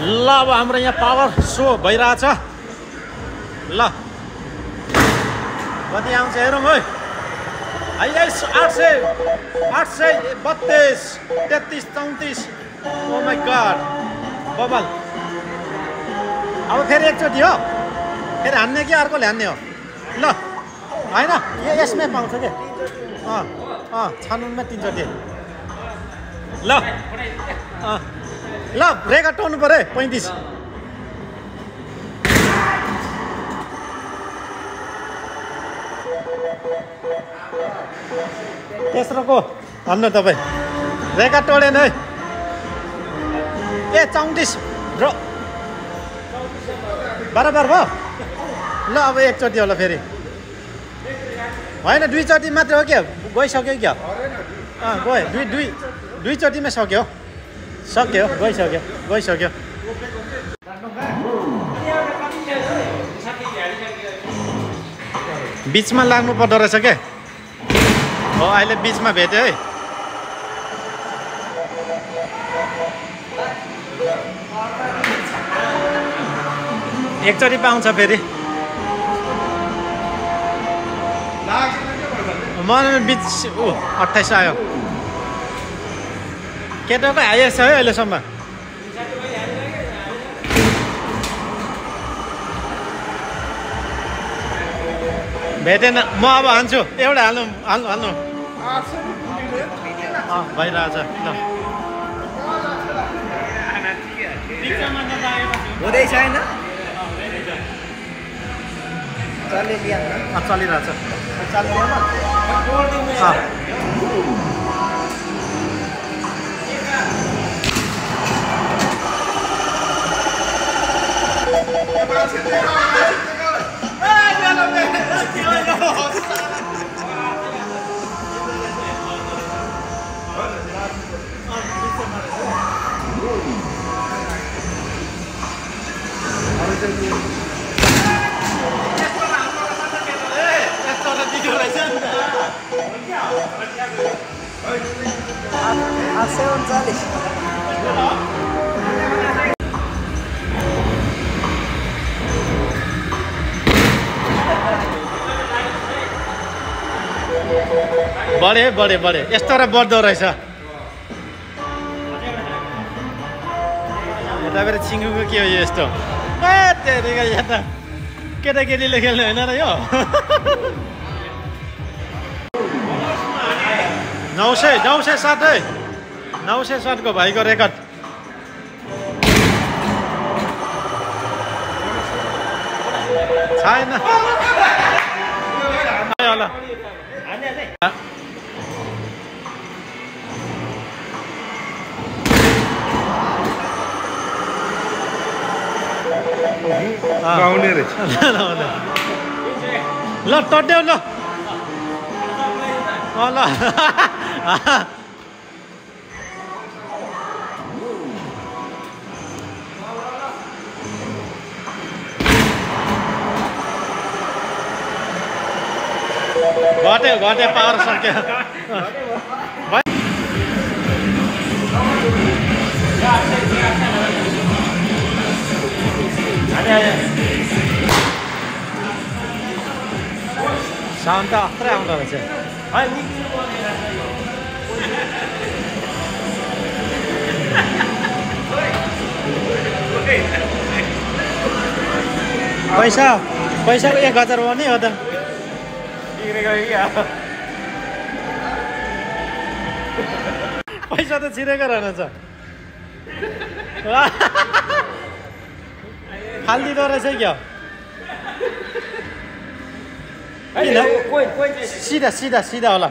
ल अब हाम्रो यहाँ पावर सो भइरहेछ ल कति आउँछ हेरौँ है 800 832 33 34 ओ माई गॉड बबल अब फेरि एकचोटि हो फेरि हान्ने कि अर्कोले हान्ने हो ल हैन यसमै पाउँछ के छानुनमा 3 चोटि ल ल रेकर्ड टोर्नु पर्यो 35 तेस्रोको भन्नु तपाईँ रेकर्ड टोडेन है ए 34 ब्रो बराबर भयो ल अब एकचोटि होला फेरि होइन 2 चोटि मात्रै हो क्या गइसक्यो क्या गयो दुई चोटिमै सक्यो गइसक्यो बिचमा लाग्नु पर्दो रहेछ क्या हो अहिले बिचमा भेट्यो है एकचोटि पाउँछ फेरि म बिच 28 आयो केटाको हाइएस्ट छ है अहिलेसम्म भेटेन म अब हान्छु एउटा हाल्नु भइरहेछ ल हुँदैछ होइन चलिरहेछ बढे यस्तो र बढ्दो रहेछ यता फेरि छिङ्गुको के हो यस्तो यहाँ त केटाकेटीले खेल्ने होइन र यो 907 को भाइको रेकर्ड छैन गाउने रहेछ ल टड्ड्याउ ल ल घट्यो पावर सक्यो साउन्ड त अत्रै आउँदो रहेछ पैसाको 1000 हो नि हो त पैसा त छिरेको रहेछ फालिदिँदो रहेछ क्या सिधा होला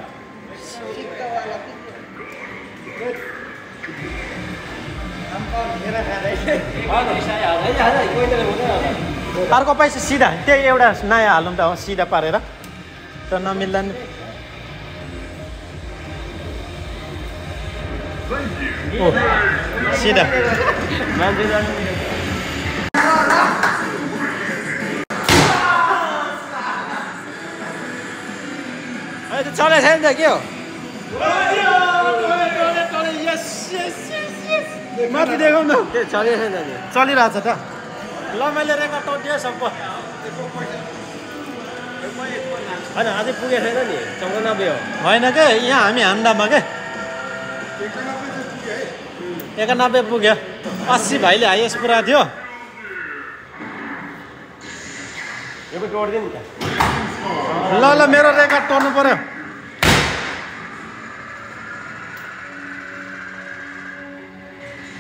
अर्को पैसा सिधा त्यही एउटा नयाँ हालौँ त हो सिधा पारेर त नमिल्दा नि सिधा चले छैन त के हो माथि देखाउ न त्यो चलेको छैन नि चलिरहेछ त ल मैले रेकर्ड टोटिएँ सबको होइन अझै पुगेको छैन नि 94 हो होइन के यहाँ हामी हान्दामा के 91 पुग्यो 80 भाइले हाइएस्ट पुरा थियो यो पनि जोडिदियो नि त ल ल मेरो रेकर्ड टर्नु पर्यो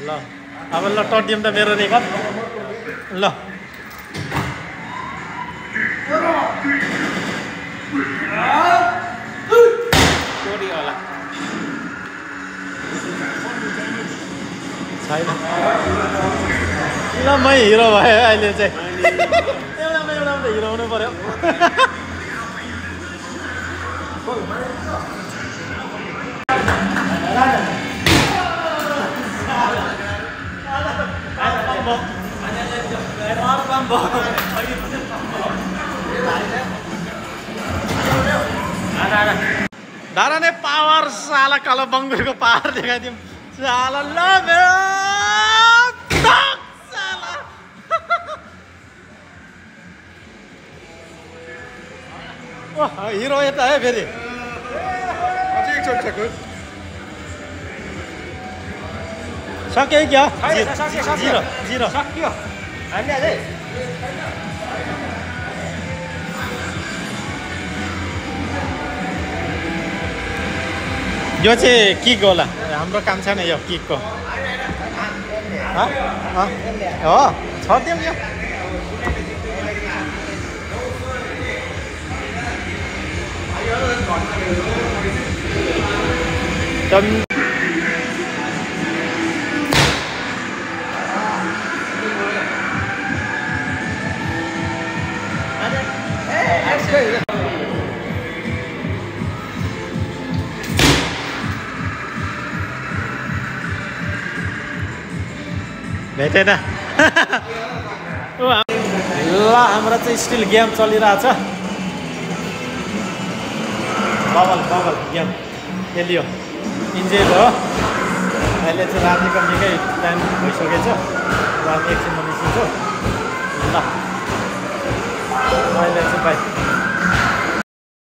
ल अब ल टर्दियौँ त मेरो रेकर्ड ल जोडियो होला छैन ल मै हिरो भयो अहिले चाहिँ एउटा त हिरो हुनु पर्यो धारा नै पावर साला कालो बङ्गुरको पावर देखाइदिउँ साला ल मेरो साला हिरो यता है फेरि सक्यो क्या जिरो जिरो सक्यो हामी अझै यो चाहिँ किक होला हाम्रो काम छैन यो किकको हो छर्दिउँ यो भेटेन ल हाम्रो चाहिँ स्टिल गेम चलिरहेछ बबल बबल गेम खेलियो इन्जोय भयो अहिले चाहिँ रातिको निकै टाइम भइसकेछ र एकछिनमा निस्किन्छु ल अहिले चाहिँ बाई